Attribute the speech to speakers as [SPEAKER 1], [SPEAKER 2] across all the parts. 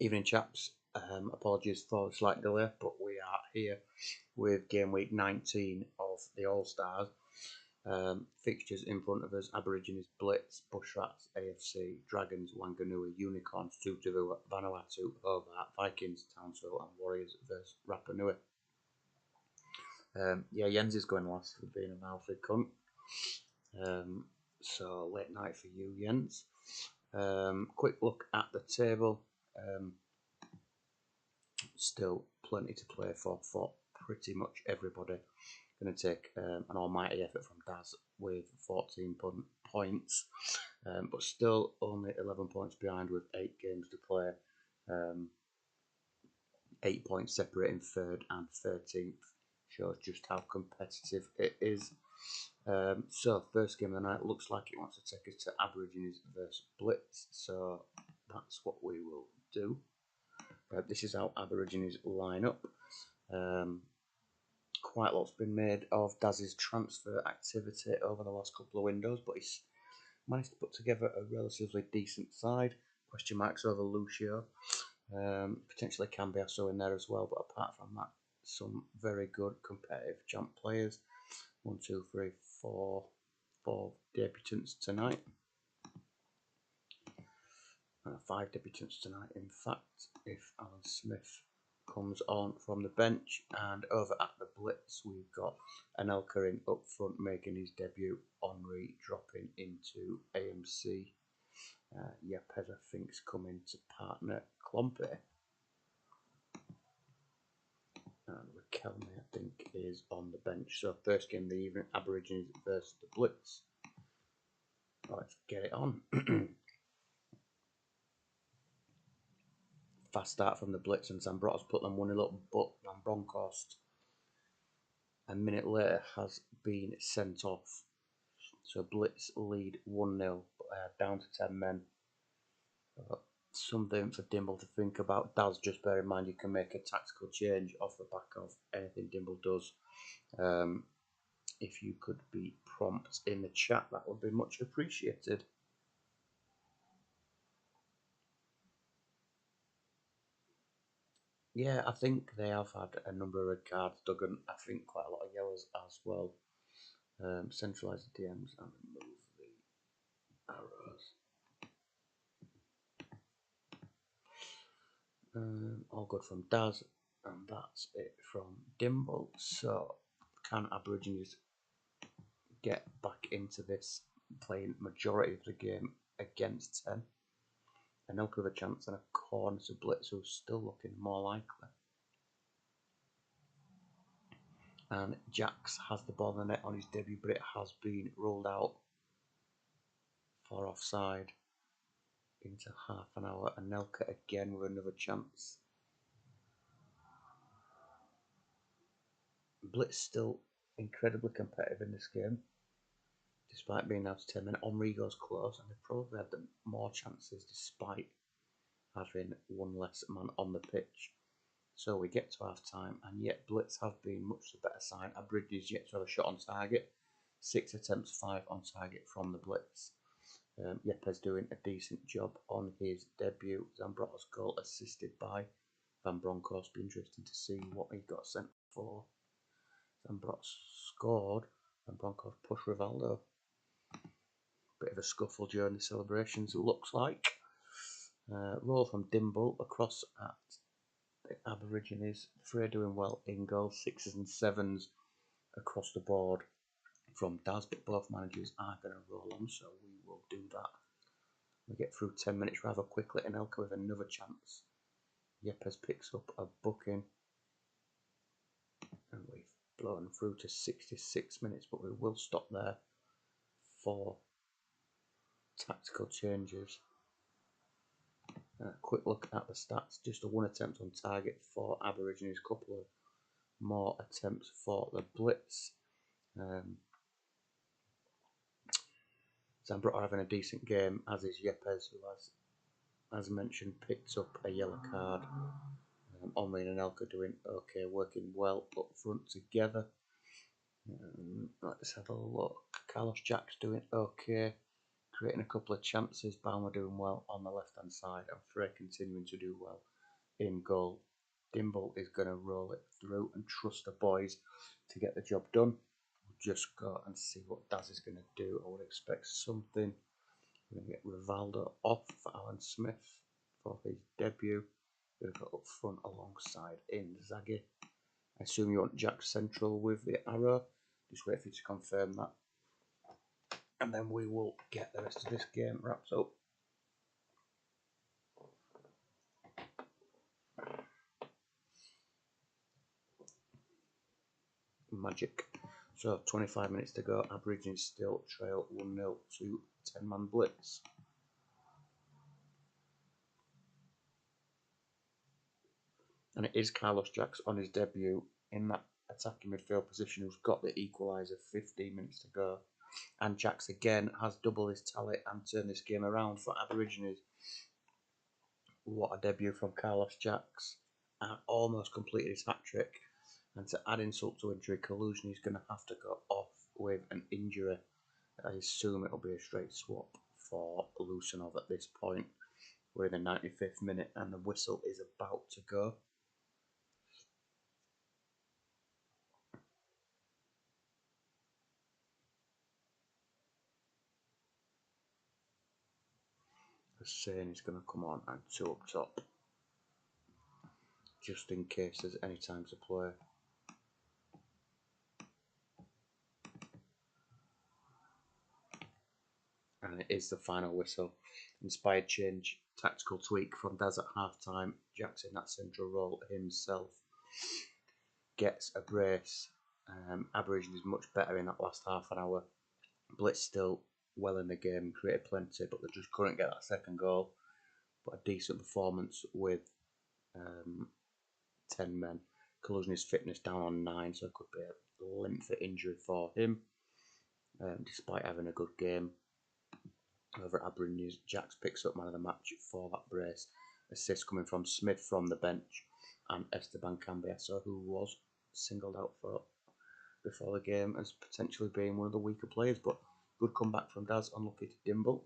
[SPEAKER 1] Evening, chaps. Apologies for the slight delay, but we are here with game week 19 of the All Stars. Fixtures in front of us: Aborigines, Blitz, Bushrats, AFC, Dragons, Wanganui, Unicorns, Tuvalu, Vanuatu, Hobart, Vikings, Townsville, and Warriors versus Rapa Nui. Jens is going last for being a mouthy cunt. So late night for you, Jens. Quick look at the table. Still plenty to play for pretty much everybody. Going to take an almighty effort from Daz with 14 points, but still only 11 points behind with 8 games to play. 8 points separating 3rd and 13th. Shows just how competitive it is. So first game of the night looks like it wants to take us to Aborigines versus Blitz, so that's what we will do. This is how Aborigines line up. Quite a lot's been made of Daz's transfer activity over the last couple of windows, but he's managed to put together a relatively decent side. Question marks over Lucio. Potentially Cambiasso in there as well, but apart from that, some very good competitive champ players. 1, 2, 3, 4 debutants tonight. 5 debutants tonight, in fact, if Alan Smith comes on from the bench. And over at the Blitz, we've got Anelka in up front making his debut. Henri dropping into AMC. Yepes, I think, is coming to partner Klompy. And Raquelme, I think, is on the bench. So first game of the evening, Aborigines versus the Blitz. Let's get it on. Fast start from the Blitz, and Zambrotta's put them 1-0 up, but Van Bronckhorst a minute later has been sent off. So Blitz lead 1-0, but they are down to 10 men. Something for Dimble to think about. Daz, just bear in mind you can make a tactical change off the back of anything Dimble does. If you could be prompt in the chat, that would be much appreciated. Yeah, I think they have had a number of red cards, Duggan. I think quite a lot of yellows as well. Centralise the DMs and remove the arrows. All good from Daz, and that's it from Dimble. So, can Aborigines get back into this, playing majority of the game against 10? Anelka with a chance and a corner to Blitz, who's still looking more likely. And Jax has the ball in the net on his debut, but it has been ruled out for offside into half an hour. Anelka again with another chance. Blitz still incredibly competitive in this game, despite being out to 10 men. Henri goes close, and they probably had more chances despite having one less man on the pitch. So we get to half time, and yet Blitz have been much the better side. Aborigines yet to have a shot on target. 6 attempts, 5 on target from the Blitz. Yepes doing a decent job on his debut. Zambrotta's goal assisted by Van Bronckhorst. Be interesting to see what he got sent for. Zambrotta scored. Van Bronckhorst pushed Rivaldo. Bit of a scuffle during the celebrations, it looks like. Roll from Dimble across at the Aborigines. 3 doing well in goal. 6s and 7s across the board from Daz, but both managers are going to roll on, so we will do that. We get through 10 minutes rather quickly. Anelka with another chance. Yepes picks up a booking, and we've blown through to 66 minutes, but we will stop there for tactical changes. Quick look at the stats. Just a 1 attempt on target for Aborigines, a couple of more attempts for the Blitz. Zambrotta having a decent game, as is Yepes, who has, as mentioned, picked up a yellow card. Henri and Anelka doing okay, working well up front together. Let's have a look. Carlos Jack's doing okay, creating a couple of chances. Balmer doing well on the left hand side, and Frey continuing to do well in goal. Dimble is going to roll it through and trust the boys to get the job done. We'll just go and see what Daz is going to do. I would expect something. We're going to get Rivaldo off for Alan Smith for his debut. We're going to go up front alongside Inzaghi. I assume you want Jack Central with the arrow. Just wait for you to confirm that. And then we will get the rest of this game wrapped up. Magic. So 25 minutes to go. Aborigines still trail 1-0 to 10-man blitz. And it is Carlos Jacks on his debut in that attacking midfield position who's got the equaliser. 15 minutes to go. And Jacks again has double his tally and turned this game around for Aborigines. What a debut from Carlos Jacks. And almost completed his hat-trick. And to add insult to injury, Collusion is going to have to go off with an injury. I assume it'll be a straight swap for Lusanov at this point. We're in the 95th minute and the whistle is about to go. Hussein is going to come on and 2 up top. Just in case there's any time to play. And it is the final whistle. Inspired change, tactical tweak from Daz at half time. Jackson, that central role himself, gets a brace. Aborigine is much better in that last half an hour. Blitz still well in the game, created plenty, but they just couldn't get that second goal. But a decent performance with 10 men. Collusion is fitness down on 9, so it could be a lengthy injury for him. Despite having a good game. Over at Aborigines, Jacks picks up man of the match for that brace. Assist coming from Smith from the bench and Esteban Cambiaso, who was singled out for before the game as potentially being one of the weaker players. But good comeback from Daz, unlucky to Dimble.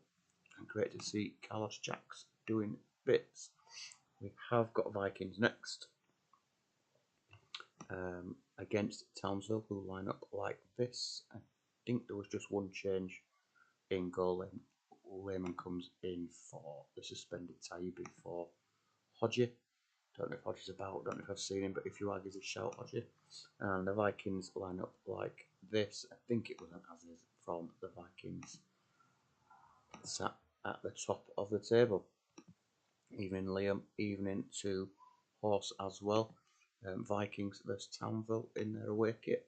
[SPEAKER 1] And great to see Carlos Jacks doing bits. We have got Vikings next. Against Townsville, who line up like this. I think there was just one change in goal. Lehman comes in for the suspended Taibbi for Hodgie. Don't know if Hodgie's about, don't know if I've seen him, but if you are, give us a shout, Hodgie. And the Vikings line up like this. I think it was an as-is from the Vikings. Sat at the top of the table. Evening Liam, evening to Horse as well. Vikings versus Townville in their away kit.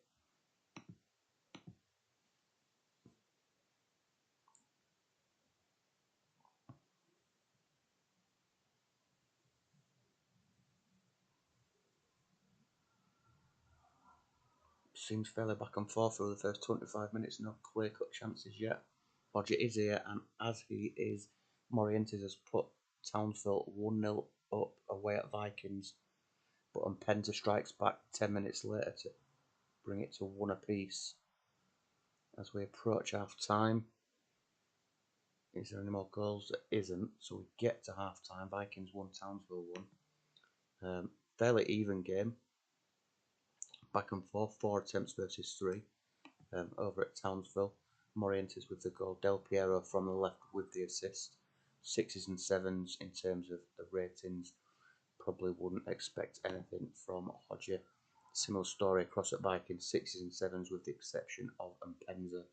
[SPEAKER 1] Seems fairly back and forth through the first 25 minutes, no clear-cut chances yet. Roger is here, and as he is, Morientes has put Townsville 1-0 up away at Vikings, but Mpenza strikes back 10 minutes later to bring it to 1 apiece. As we approach half-time, is there any more goals? There isn't, so we get to half-time. Vikings 1, Townsville 1. Fairly even game. Back and forth, 4 attempts versus 3 over at Townsville. Morientes with the goal, Del Piero from the left with the assist. 6s and 7s in terms of the ratings. Probably wouldn't expect anything from Hodgie. Similar story across at Vikings, 6s and 7s with the exception of Mpenza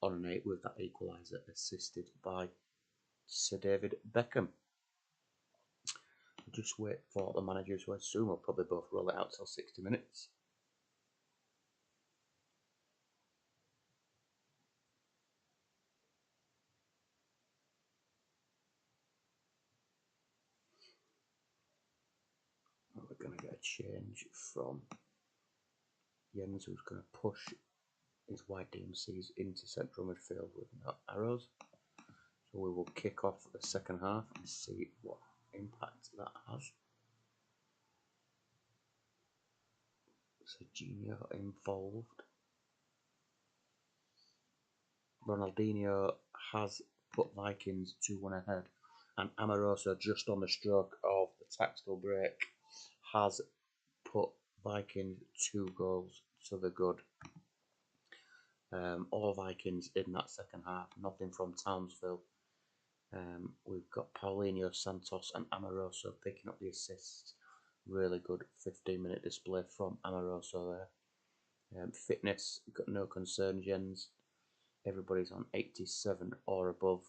[SPEAKER 1] on an 8 with that equaliser assisted by Sir David Beckham. We'll just wait for the managers, who I assume will probably both roll it out till 60 minutes. We're going to get a change from Jens, who's going to push his wide DMCs into central midfield with no arrows. So we will kick off the second half and see what impact that has. Serginho involved. Ronaldinho has put Vikings 2-1 ahead, and Amoroso just on the stroke of the tactical break has put Vikings 2 goals to the good. All Vikings in that second half, nothing from Townsville. We've got Paulinho, Santos and Amoroso picking up the assists. Really good 15-minute display from Amoroso there. Fitness, got no concerns, Jens. Everybody's on 87 or above.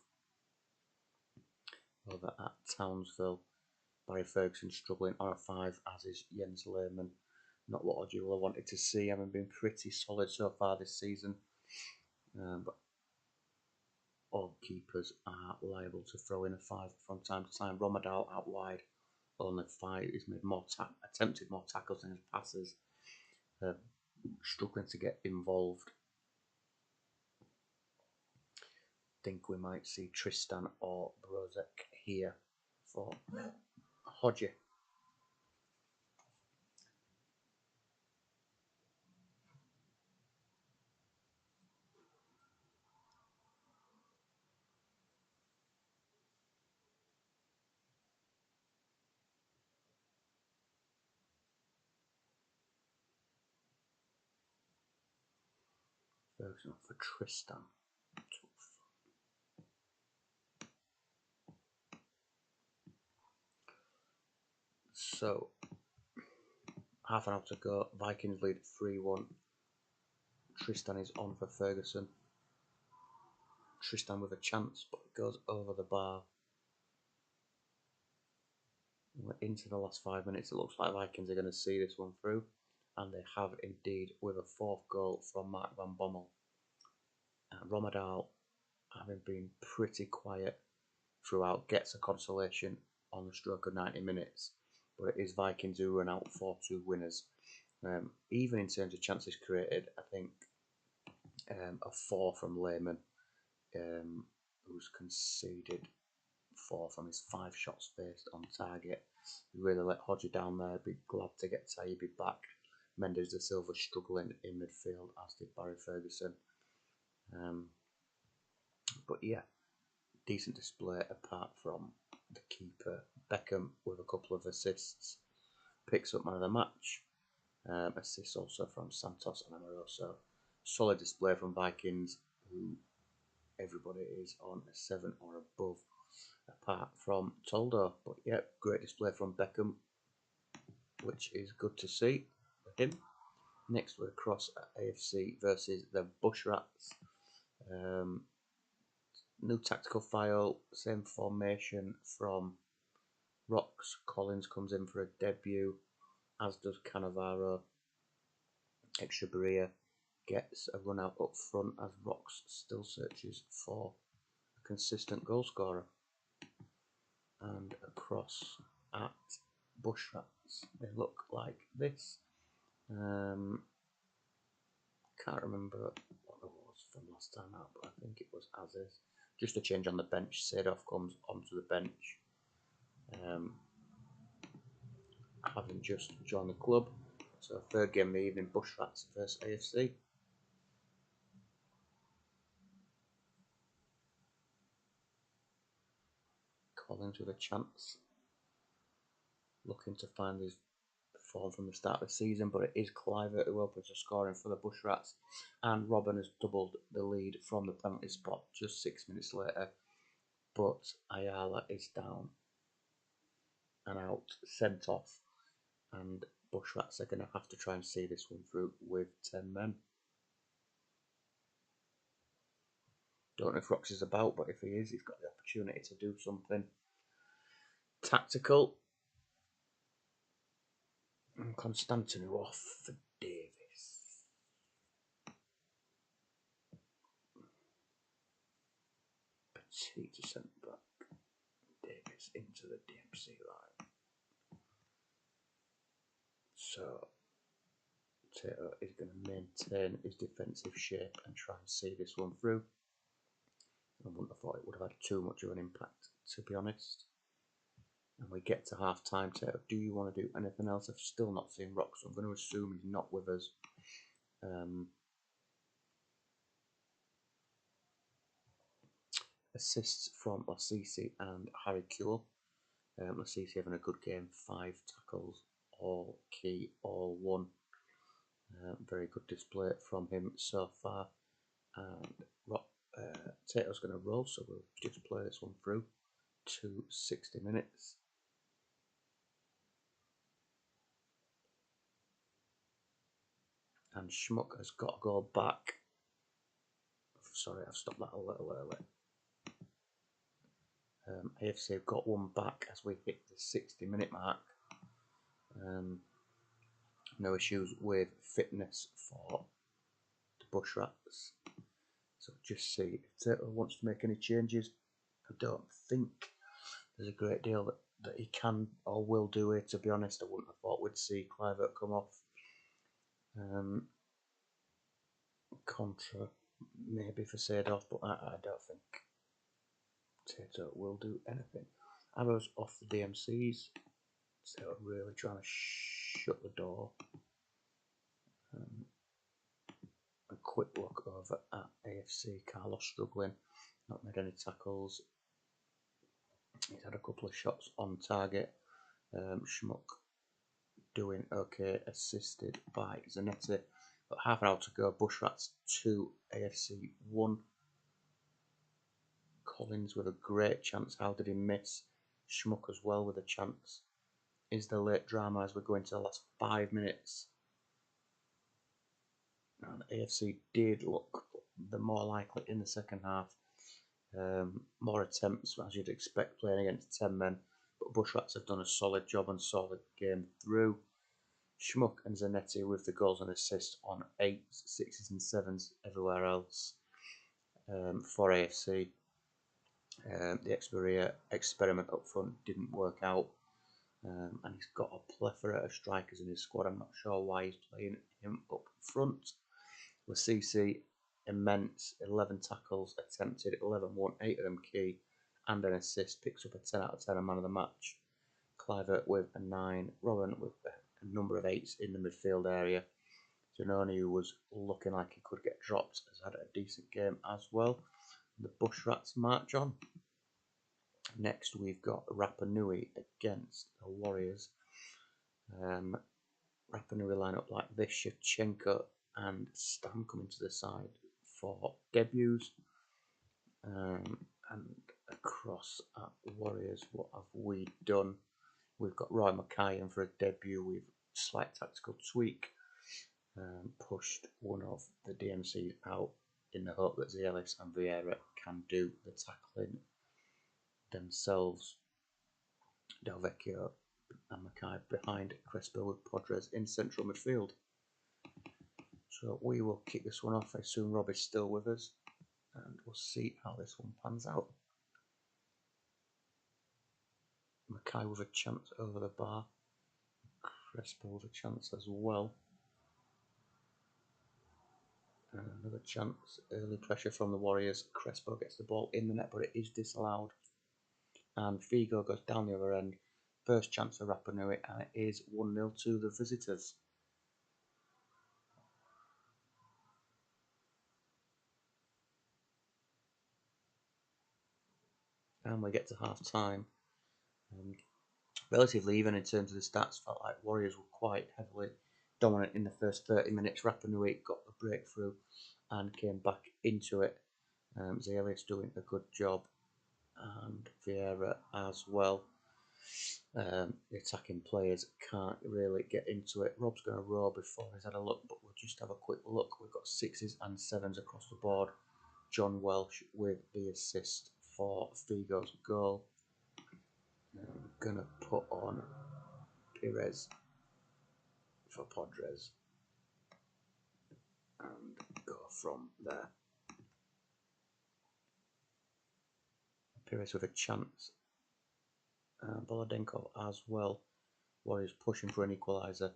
[SPEAKER 1] Over at Townsville, Barry Ferguson struggling on a 5, as is Jens Lehmann. Not what Odula wanted to see, having been pretty solid so far this season. But all keepers are liable to throw in a 5 from time to time. Romadal out wide, only 5. He's made attempted more tackles than his passes. Struggling to get involved. Think we might see Tristan or Brozek here for Hodgie. Ferguson for Tristan. So, half an hour to go. Vikings lead 3-1. Tristan is on for Ferguson. Tristan with a chance, but it goes over the bar. We're into the last 5 minutes. It looks like Vikings are going to see this one through, and they have indeed, with a 4th goal from Mark van Bommel. Romadal, having been pretty quiet throughout, gets a consolation on the stroke of 90 minutes, but it is Vikings who run out 4-2 winners. Even in terms of chances created, I think a 4 from Lehmann, who's conceded 4 from his 5 shots faced on target. He really let Hodgie down there. Be glad to get Taibbi back. Mendes de Silva struggling in midfield, as did Barry Ferguson. But yeah, decent display apart from the keeper. Beckham with a couple of assists, picks up man of the match. Assists also from Santos and Amoroso. Solid display from Vikings, who everybody is on a 7 or above, apart from Toldo. But yeah, great display from Beckham, which is good to see for him. Next, we're across at AFC versus the Bushrats. New tactical file, same formation from Rocks. Collins comes in for a debut, as does Cannavaro. Echevarria gets a run out up front as Rocks still searches for a consistent goal scorer. And across at Bushrats, they look like this. Can't remember what it was from last time out, but I think it was as is. Just a change on the bench. Sadov comes onto the bench, having just joined the club. So, 3rd game of the evening, Bushrats versus AFC. Collins with a chance, looking to find his form from the start of the season, but it is Cliver who opens the scoring for the Bushrats, and Robin has doubled the lead from the penalty spot just 6 minutes later. But Ayala is down and out, sent off, and Bushrats are going to have to try and see this one through with 10 men. Don't know if Rox is about, but if he is, he's got the opportunity to do something tactical. And Constantinu off for Davis. Petit to centre back. Davis into the DMC line. So Tato is going to maintain his defensive shape and try and see this one through. I wouldn't have thought it would have had too much of an impact, to be honest. And we get to half time. Tato, do you want to do anything else? I've still not seen Rock, so I'm going to assume he's not with us. Assists from Lasisi and Harry Kewell. Lasisi having a good game, 5 tackles all key, all one. Very good display from him so far. And Tato's going to roll, so we'll just play this one through to 60 minutes. And Schmuck has got to go back. Sorry, I've stopped that a little early. AFC have got one back as we hit the 60-minute mark. No issues with fitness for the Bush Rats. So just see if Tato wants to make any changes. I don't think there's a great deal that he can or will do here, to be honest. I wouldn't have thought we'd see Clivert come off. Contra maybe for Sadorf, but I don't think Tato will do anything. Arrows off the DMCs, so really trying to shut the door. A quick look over at AFC. Carlos struggling, not made any tackles. He's had a couple of shots on target. Schmuck doing okay, assisted by Zanetti. But half an hour to go. Bushrats 2, AFC 1. Collins with a great chance. How did he miss? Schmuck as well with a chance. Is there late drama as we go into the last 5 minutes? And AFC did look the more likely in the second half. More attempts, as you'd expect, playing against 10 men. But Bushrats have done a solid job and solid game through. Schmuck and Zanetti with the goals and assists on 8s, 6s and 7s everywhere else for AFC. The experiment up front didn't work out. And he's got a plethora of strikers in his squad. I'm not sure why he's playing him up front. Lasisi, immense, 11 tackles attempted, 11-1, 8 of them key, and an assist, picks up a 10 out of 10, a man of the match. Clivert with a 9, Robin with a number of 8s in the midfield area. Zanoni, who was looking like he could get dropped, has had a decent game as well. The Bush Rats march on. Next, we've got Rapa Nui against the Warriors. Rapa Nui line up like this: Shevchenko and Stam coming to the side for debuts. And across at Warriors, what have we done? We've got Roy Mackay in for a debut with slight tactical tweak. Pushed one of the DMCs out in the hope that Zielis and Vieira can do the tackling themselves. Delvecchio and Mackay behind Crespo with Podres in central midfield. So we will kick this one off. I assume Rob is still with us, and we'll see how this one pans out. Mackay with a chance over the bar. Crespo with a chance as well. And another chance. Early pressure from the Warriors. Crespo gets the ball in the net, but it is disallowed. And Figo goes down the other end. First chance for Rapa Nui, and it is 1-0 to the visitors. And we get to half time. Relatively even in terms of the stats. Felt like Warriors were quite heavily dominant in the first 30 minutes. Rapa Nui got the breakthrough and came back into it. Zelius doing a good job, and Vieira as well. The attacking players can't really get into it. Rob's going to roll before he's had a look, but we'll just have a quick look. We've got 6s and 7s across the board. John Welsh with the assist for Figo's goal. I'm going to put on Pires for Podres and go from there. Pires with a chance. Bolodenko as well. Warriors pushing for an equaliser,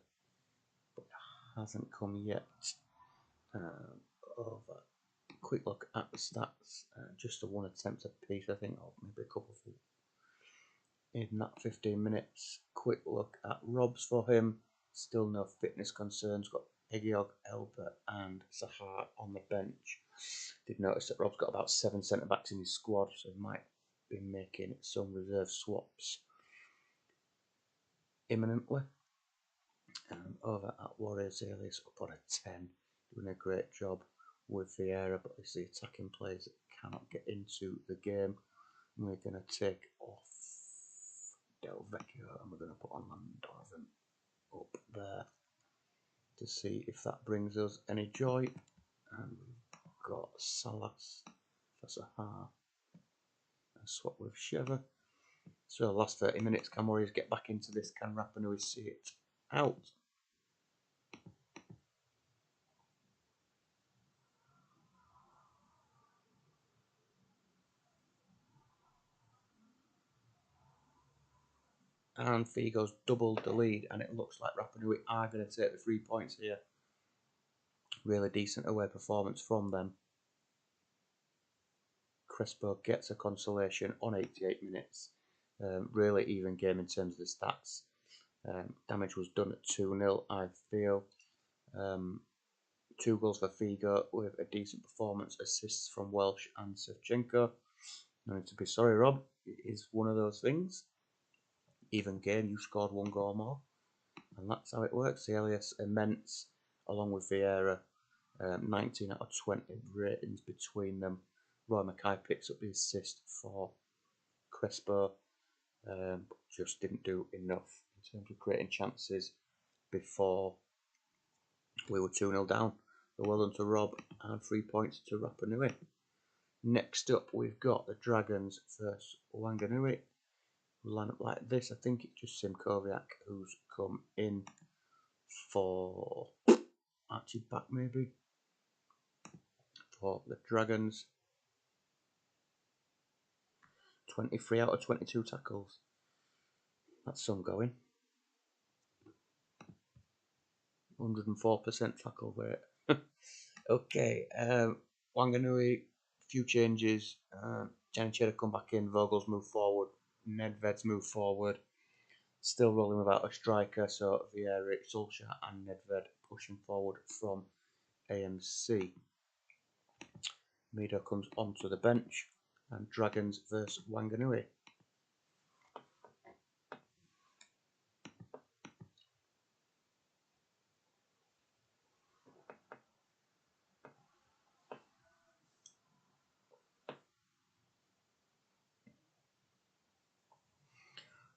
[SPEAKER 1] but it hasn't come yet. Over. Quick look at the stats. Just a 1 attempt apiece, I think, or maybe a couple in that 15 minutes. Quick look at Rob's for him. Still no fitness concerns. Got Egiog, Elba, and Sahar on the bench. Did notice that Rob's got about 7 centre backs in his squad, so he might be making some reserve swaps imminently. Over at Warriors Alias up on a 10, doing a great job with Vieira, but it's the attacking players that cannot get into the game. And we're going to take off Del Vecchio and we're going to put on Donovan up there to see if that brings us any joy. And we've got Salas for Sahar and swap with Sheva. So the last 30 minutes, can Warriors get back into this? Can Rapa Nui see it out? And Figo's doubled the lead, and it looks like Rapa Nui are going to take the 3 points here. Really decent away performance from them. Crespo gets a consolation on 88 minutes. Really even game in terms of the stats. Damage was done at 2-0, I feel. 2 goals for Figo with a decent performance, assists from Welsh and Sevchenko. No need to be sorry, Rob. It is one of those things. Even game, you scored 1 goal more. And that's how it works. The Elias immense, along with Vieira. 19 out of 20 ratings between them. Roy Mackay picks up the assist for Crespo, but just didn't do enough in terms of creating chances before we were 2-0 down. So well done to Rob and 3 points to Rapa Nui. Next up, we've got the Dragons versus Wanganui. We'll line up like this. I think it's just Simkoviak who's come in for Archie back maybe for the Dragons. 23 out of 22 tackles. That's some going. 104% tackle rate. Okay, Wanganui, few changes. Janichera come back in, Vogel's move forward, Nedved's move forward. Still rolling without a striker, so Vieira, Solskjaer and Nedved pushing forward from AMC. Mido comes onto the bench, and Dragons versus Wanganui.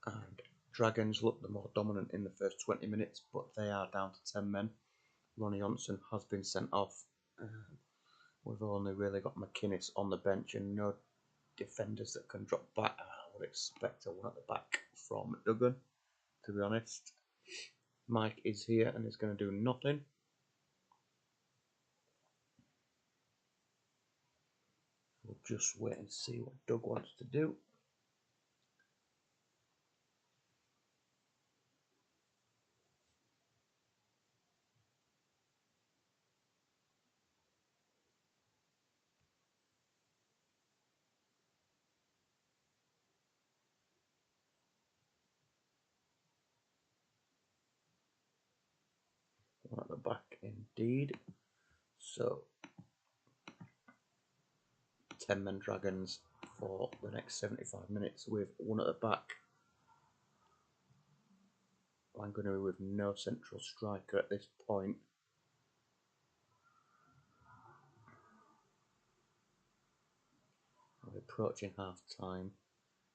[SPEAKER 1] And Dragons look the more dominant in the first 20 minutes, but they are down to 10 men. Ronnie Johnson has been sent off. We've only really got McInnes on the bench and no defenders that can drop back. I would expect a one at the back from Duggan, to be honest. Mike is here and is going to do nothing. We'll just wait and see what Doug wants to do. One at the back indeed. So 10 men Dragons for the next 75 minutes with one at the back. I'm going to with no central striker at this point. We're approaching half time.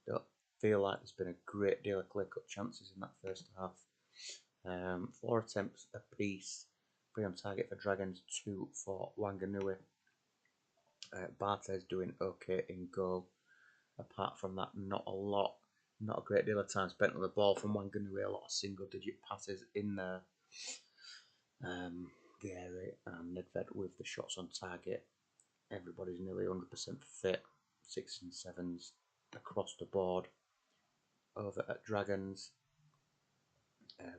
[SPEAKER 1] Don't feel like there's been a great deal of clear cut chances in that first half. 4 attempts apiece, 3 on target for Dragons, 2 for Wanganui. Barthez doing okay in goal. Apart from that, not a great deal of time spent on the ball from Wanganui. A lot of single digit passes in there. Vieri and Nedved with the shots on target. Everybody's nearly 100% fit. 6s and 7s across the board. Over at Dragons,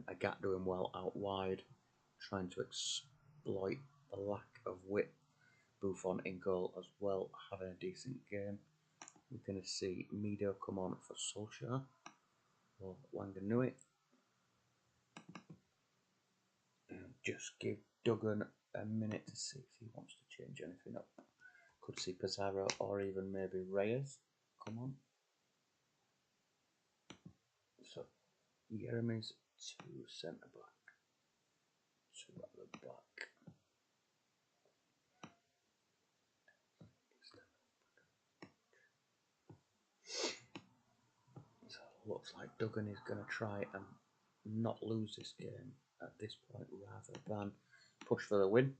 [SPEAKER 1] Agat doing well out wide, trying to exploit the lack of width. Buffon in goal as well, having a decent game. We're going to see Mido come on for Solskjaer or Wanganui. Just give Duggan a minute to see if he wants to change anything up. Could see Pizarro or even maybe Reyes come on. So Jeremy's to centre back. two at the back. So it looks like Duggan is going to try and not lose this game at this point rather than push for the win.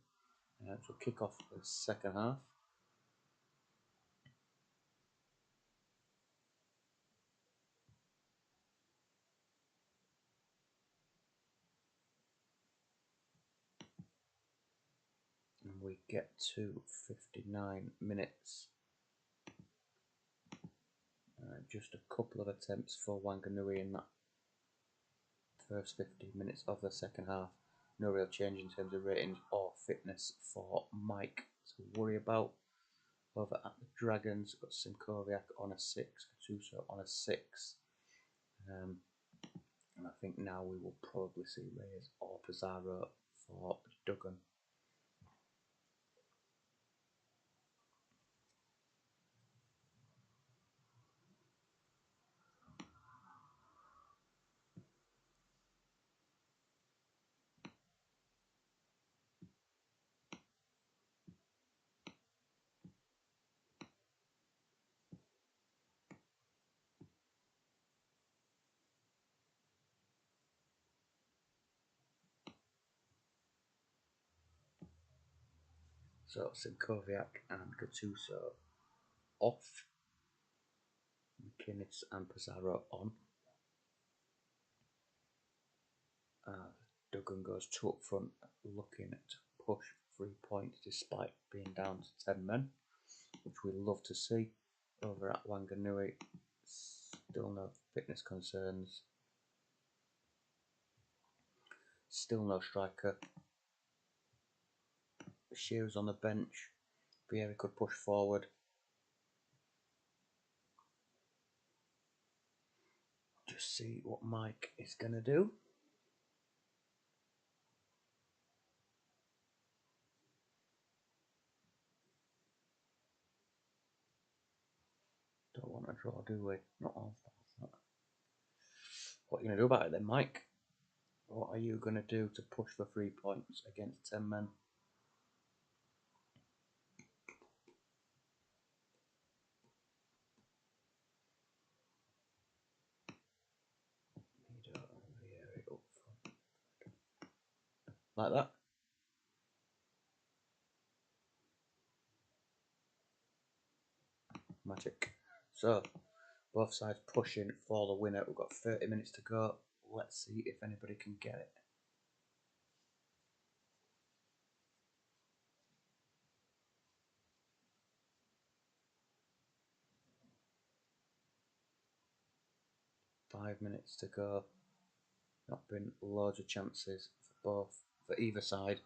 [SPEAKER 1] So kick off the second half. And we get to 59 minutes. Just a couple of attempts for Wanganui in that first 15 minutes of the second half. No real change in terms of ratings or fitness for Mike to worry about. Over at the Dragons, got Simkoviak on a 6, Gattuso on a 6. And I think now we will probably see Reyes or Pizarro for Duggan. So Simkoviak and Gattuso off. McInnes and Pizarro on. Duggan goes 2 up front, looking to push 3 points despite being down to 10 men, which we love to see. Over at Wanganui, still no fitness concerns. Still no striker. Shearer's on the bench. Vieira could push forward. Just see what Mike is going to do. Don't want to draw, do we? Not all stars. What are you going to do about it then, Mike? What are you going to do to push for 3 points against 10 men? Like that. Magic. So, both sides pushing for the winner. We've got 30 minutes to go. Let's see if anybody can get it. Five minutes to go. Not been loads of chances for either side.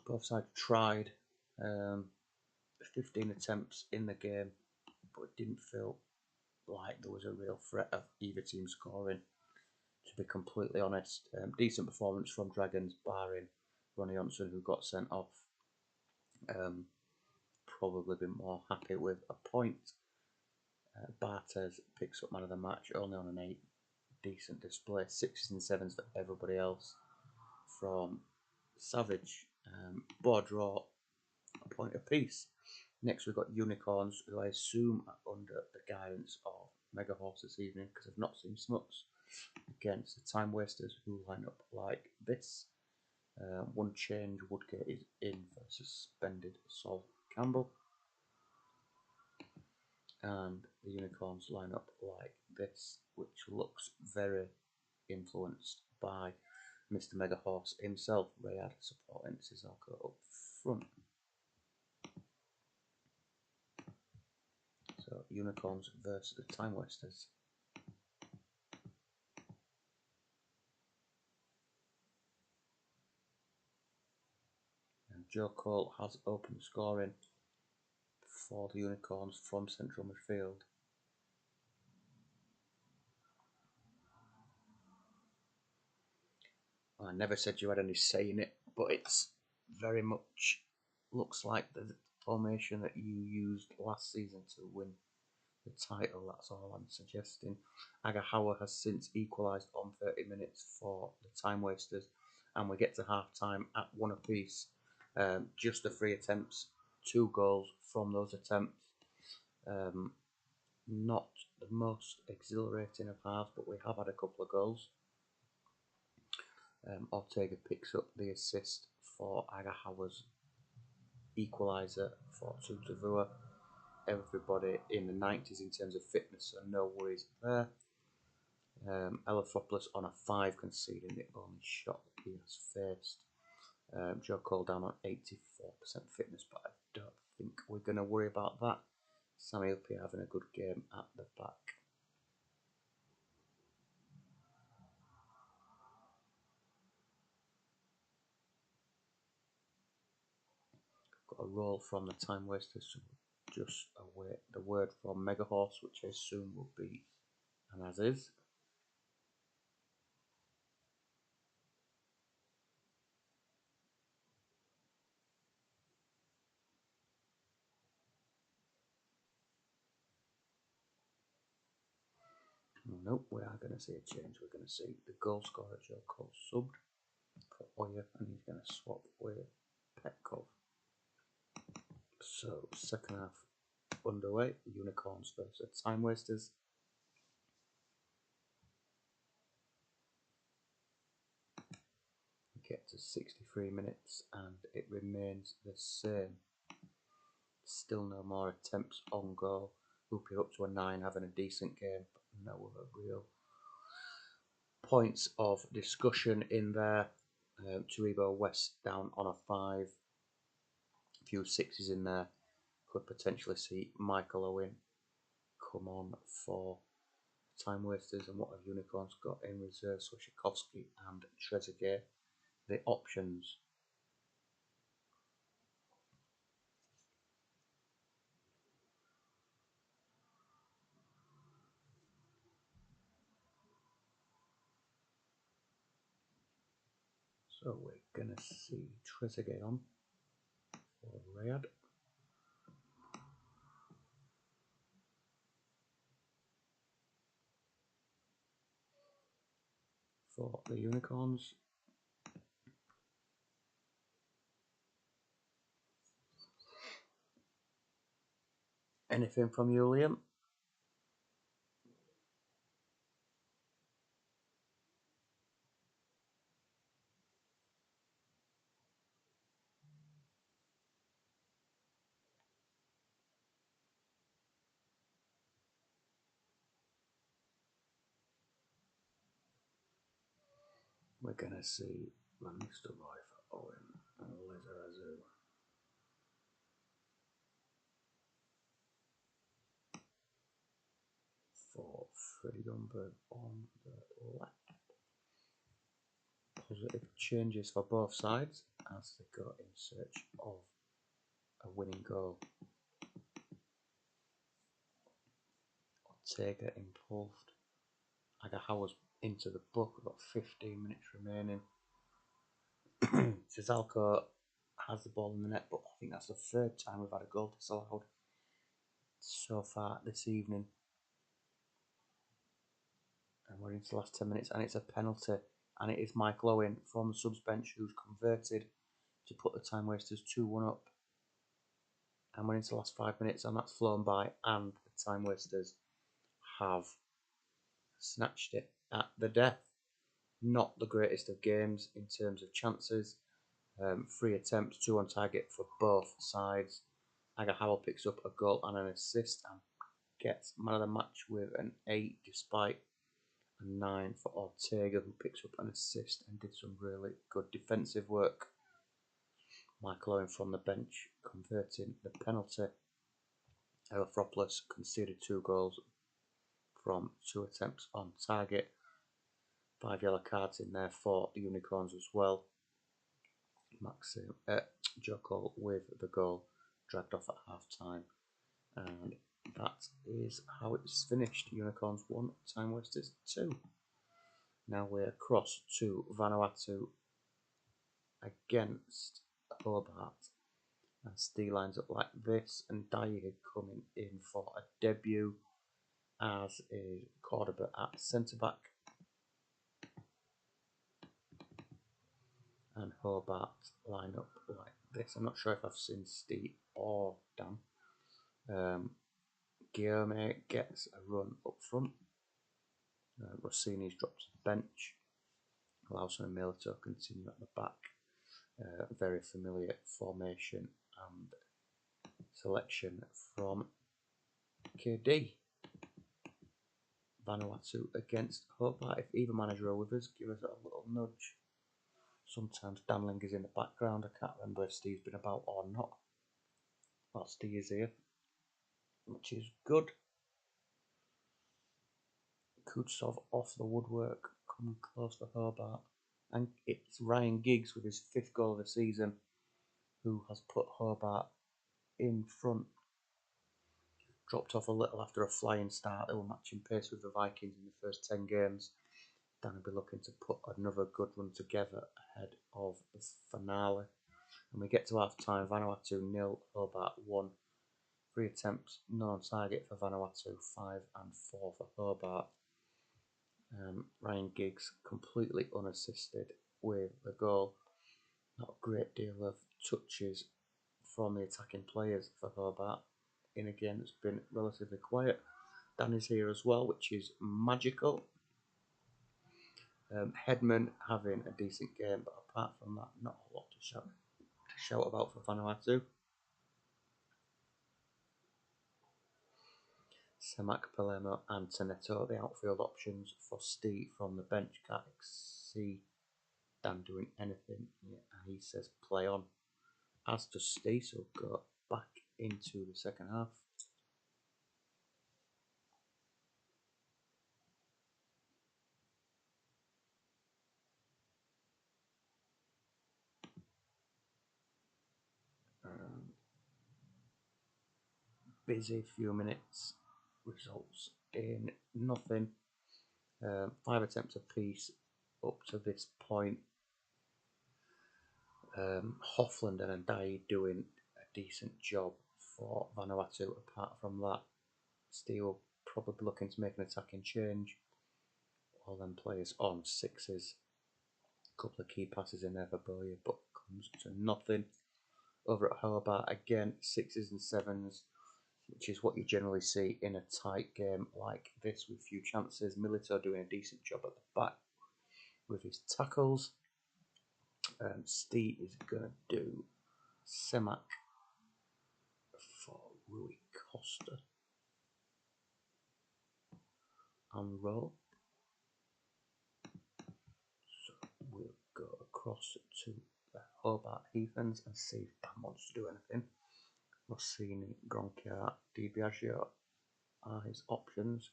[SPEAKER 1] Both sides tried. 15 attempts in the game, but it didn't feel like there was a real threat of either team scoring. To be completely honest, decent performance from Dragons, barring Ronnie Johnson, who got sent off. Probably been more happy with a point. Bartes picks up man of the match, only on an 8. Decent display, 6s and 7s for everybody else. From Savage, Baudreau, a point apiece. Next, we've got Unicorns, who I assume are under the guidance of Mega Horse this evening because I've not seen Smuts. Against the Time Wasters, who line up like this. One change, Woodgate is in for suspended Sol Campbell. And the Unicorns line up like this, which looks very influenced by Mr. Mega Horse himself, Rayad, supporting Sissoko up front. So Unicorns versus the Time Wasters. And Joe Cole has opened scoring for the Unicorns from central midfield. I never said you had any say in it, but it's very much looks like the formation that you used last season to win the title. That's all I'm suggesting. Agahawa has since equalised on 30 minutes for the Time Wasters, and we get to half time at 1 apiece. Just the 3 attempts, 2 goals from those attempts. Not the most exhilarating of halves, but we have had a couple of goals. Ortega picks up the assist for Agahawa's equaliser for Tutavua. Everybody in the 90s in terms of fitness, so no worries there. Elefropoulos on a 5, conceding the only shot that he has faced. Joe Cole down on 84% fitness, but I don't think we're going to worry about that. Sammy Upia having a good game at the back. Got a roll from the time wasters, so just await the word from Mega Horse, which I assume will be an as is. Nope, we are going to see a change. We're going to see the goal scorer Joe Cole subbed for Oya, and he's going to swap with Petkov. So, second half underway. Unicorns versus time wasters. We get to 63 minutes, and it remains the same. Still no more attempts on goal. Hoopy up to a 9, having a decent game, but no other real points of discussion in there. Taribo West down on a 5. A few 6s in there. Could potentially see Michael Owen come on for time wasters. And what have Unicorns got in reserve? Swishikovsky and Trezeguet, the options. So we're going to see Trezeguet on for Rayad. For the Unicorns. Anything from you, Liam? We're going to see Van Nistelrooy for Owen and Lizarazu for Freddie Gunberg on the left. Positive changes for both sides as they go in search of a winning goal. Ortega impulsed. Agahawa's into the book. We've got 15 minutes remaining. Cizalco has the ball in the net, but I think that's the 3rd time we've had a goal disallowed so far this evening. And we're into the last 10 minutes, and it's a penalty. And it is Michael Owen from the subs bench who's converted to put the time wasters 2-1 up. And we're into the last 5 minutes, and that's flown by, and the time wasters have snatched it at the death. Not the greatest of games in terms of chances. 3 attempts, 2 on target for both sides. Agahawa picks up a goal and an assist and gets man of the match with an 8, despite a 9 for Ortega, who picks up an assist and did some really good defensive work. Michael Owen from the bench converting the penalty. Elefropoulos conceded 2 goals from 2 attempts on target. 5 yellow cards in there for the Unicorns as well. Maxim Joko with the goal dragged off at half time, and that is how it's finished. Unicorns 1, time wasters 2. Now we're across to Vanuatu against Hobart, and Steel lines up like this, and Dyer coming in for a debut, as is Cordoba at centre back. and Hobart line up like this. I'm not sure if I've seen Steve or Dan. Guillaume gets a run up front. Rossini's dropped to the bench. Lawson and Miller to continue at the back. Very familiar formation and selection from KD. Vanuatu against Hobart. If either manager are with us, give us a little nudge. Sometimes Dan Linger's in the background. I can't remember if Steve's been about or not. Well, Steve is here, which is good. Kutsov off the woodwork, coming close for Hobart. And it's Ryan Giggs with his 5th goal of the season who has put Hobart in front. Dropped off a little after a flying start. They were matching pace with the Vikings in the first 10 games. Dan will be looking to put another good run together ahead of the finale. And we get to half time. Vanuatu 0, Hobart 1. 3 attempts, none on target for Vanuatu, 5 and 4 for Hobart. Ryan Giggs completely unassisted with the goal. Not a great deal of touches from the attacking players for Hobart. In again, it's been relatively quiet. Dan is here as well, which is magical. Headman having a decent game, but apart from that, not a lot to shout about for Vanuatu. Semak, Palermo and Taneto, the outfield options for Steve from the bench. Can't see Dan doing anything. Yeah, he says play on. As does Steve, so go back into the second half. Busy few minutes, results in nothing. 5 attempts apiece up to this point. Hoffland and Ndai doing a decent job for Vanuatu. Apart from that, Steel probably looking to make an attacking change. All them players on 6s. A couple of key passes in there for Boyer, but comes to nothing. Over at Hobart again, 6s and 7s, which is what you generally see in a tight game like this with few chances. Milito doing a decent job at the back with his tackles. Steve is going to do Semak for Rui Costa and roll. So we'll go across to the Hobart Heathens and see if Dan wants to do anything. Rossini, Gronchiart, Di Biagio are his options,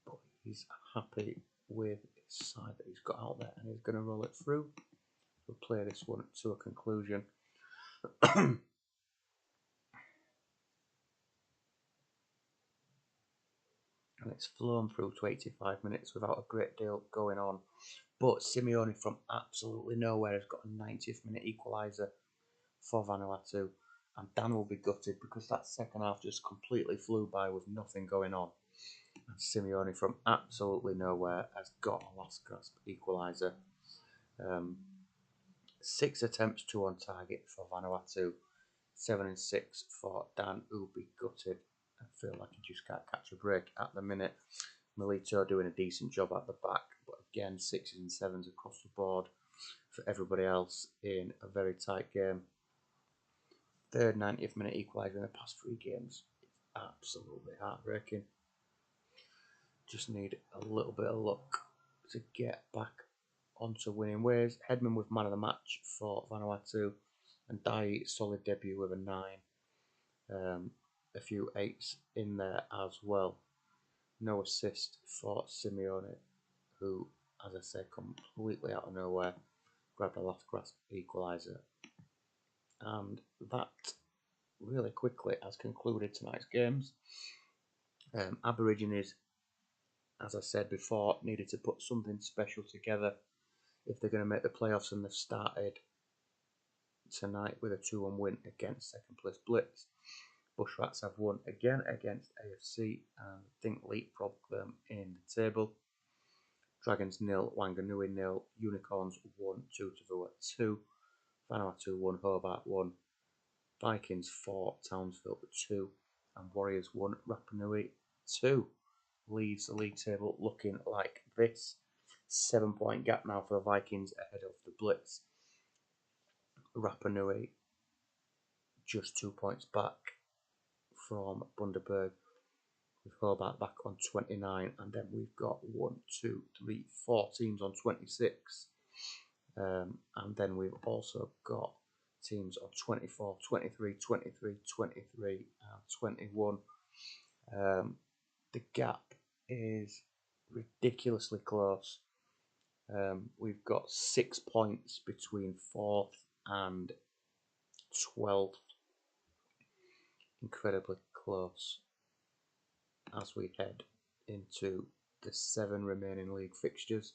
[SPEAKER 1] but he's happy with his side that he's got out there and he's going to roll it through. We'll play this one to a conclusion. And it's flown through to 85 minutes without a great deal going on. But Simeone from absolutely nowhere has got a 90th minute equaliser for Vanuatu. And Dan will be gutted because that second half just completely flew by with nothing going on. And Simeone from absolutely nowhere has got a last grasp equaliser. 6 attempts, 2 on target for Vanuatu. 7 and 6 for Dan, who'll be gutted. I feel like he just can't catch a break at the minute. Milito doing a decent job at the back, but again 6s and 7s across the board for everybody else in a very tight game. Third 90th minute equaliser in the past 3 games. It's absolutely heartbreaking. Just need a little bit of luck to get back onto winning ways. Headman with man of the match for Vanuatu, and Dai solid debut with a 9. A few 8s in there as well. No assist for Simeone, who, as I say, completely out of nowhere, grabbed a last grasp equaliser. And that really quickly has concluded tonight's games. Aborigines, as I said before, needed to put something special together if they're going to make the playoffs, and they've started tonight with a 2-1 win against second place Blitz. Bushrats have won again against AFC and I think leapfrogged them in the table. Dragons 0, Wanganui 0, Unicorns 1, 2 to 2, Vanuatu 1, Hobart 1, Vikings 4, Townsville 2, and Warriors 1, Rapa Nui 2. Leaves the league table looking like this. 7-point gap now for the Vikings ahead of the Blitz. Rapa Nui just 2 points back from Bundaberg, with Hobart back on 29, and then we've got 1, 2, 3, 4 teams on 26. And then we've also got teams on 24, 23, 23, 23, and 21. The gap is ridiculously close. We've got 6 points between 4th and 12th. Incredibly close as we head into the 7 remaining league fixtures.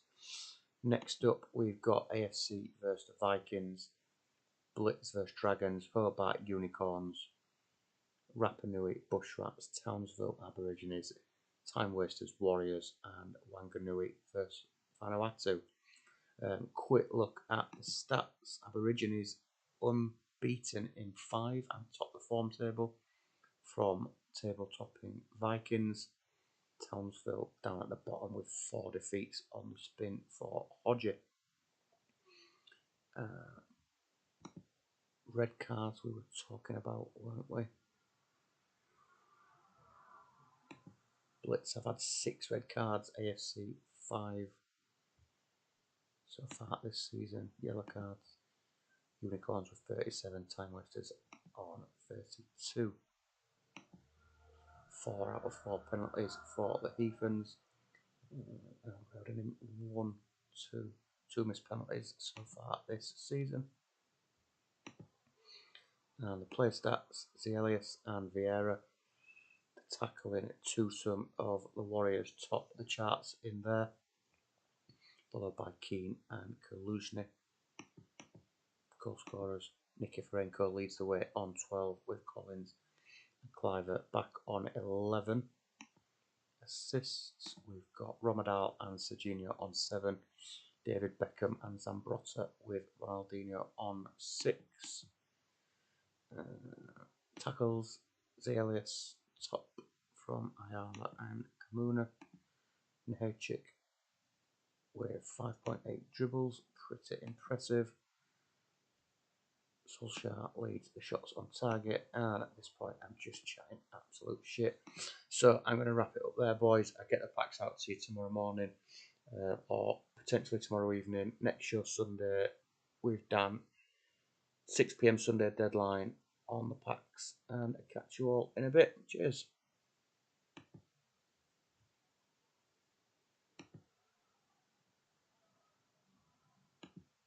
[SPEAKER 1] Next up, we've got AFC versus the Vikings, Blitz versus Dragons, Hobart Unicorns, Rapa Nui Bushrats, Townsville Aborigines, Time Wasters Warriors, and Wanganui versus Vanuatu. Quick look at the stats. Aborigines unbeaten in 5 and top the form table from table topping Vikings. Townsville down at the bottom with 4 defeats on the spin for Hodgie. Red cards we were talking about, weren't we? Blitz have had 6 red cards, AFC 5 so far this season. Yellow cards. Unicorns with 37, Time Wasters on 32. 4 out of 4 penalties for the Heathens. 2 missed penalties so far this season. And the play stats, Zelius and Vieira, the tackling twosome of the Warriors top the charts in there, followed by Keane and Kaluzhny. Goal scorers, Nikiforenko leads the way on 12 with Collins and Cliver back on 11. Assists, we've got Romadal and Serginho on 7, David Beckham and Zambrotta with Ronaldinho on 6. Tackles, Zelius top from Ayala and Kamuna. Nehechik with 5.8 dribbles, pretty impressive. Solskjaer leads the shots on target, and at this point I'm just chatting absolute shit. So I'm going to wrap it up there, boys. I get the packs out to you tomorrow morning, or potentially tomorrow evening. Next show Sunday with Dan. 6 PM Sunday deadline on the packs, and I'll catch you all in a bit. Cheers.